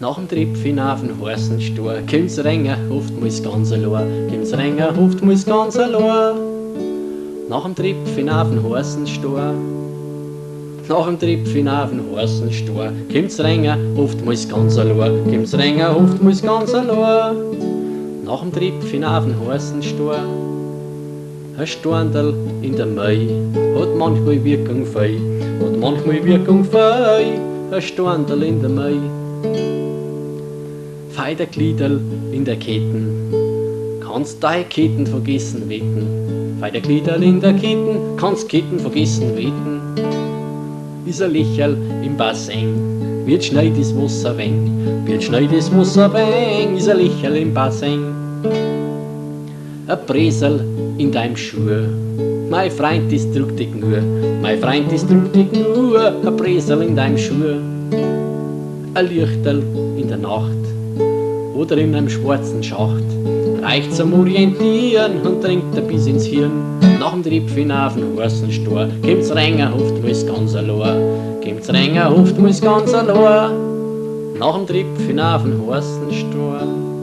Nach dem Tripf auf den heißen Stor, kommt's Ränger, oftmals ganz allein. Kommt's Ränger, oftmals ganz allein. Nach dem Tripf auf den heißen Stor, nach dem Tripf auf den heißen Stor, kommt's Ränger, oftmals ganz allein. Kommt's Ränger, oftmals ganz allein. Nach dem Tripf auf den heißen Stor, ein Storndl in der Mai hat manchmal Wirkung fei, hat manchmal Wirkung fei, ein Storndl in der Mai. Fei der Gliederl in der Ketten, kannst deine Ketten vergessen wetten. Fei der Gliederl in der Ketten, kannst Ketten vergessen wetten. Ist ein Lächerl im Bassin, wird schneit das Wasser weng, wird schneit das Wasser weng, ist ein Lächerl im Bassin. Ein Bresel in deinem Schuh, mein Freund, das drückt dich nur, mein Freund, das drückt dich nur, ein Bresel in deinem Schuh. Ein Lichterl in der Nacht oder in einem schwarzen Schacht, reicht zum Orientieren und dringt er bis ins Hirn. Nach dem Tripf auf den heißen Stor, kommt's Ränger, oftmals ganz allein, kommt's Ränger, oftmals ganz allein. Nach dem Tripf auf den heißen Stor.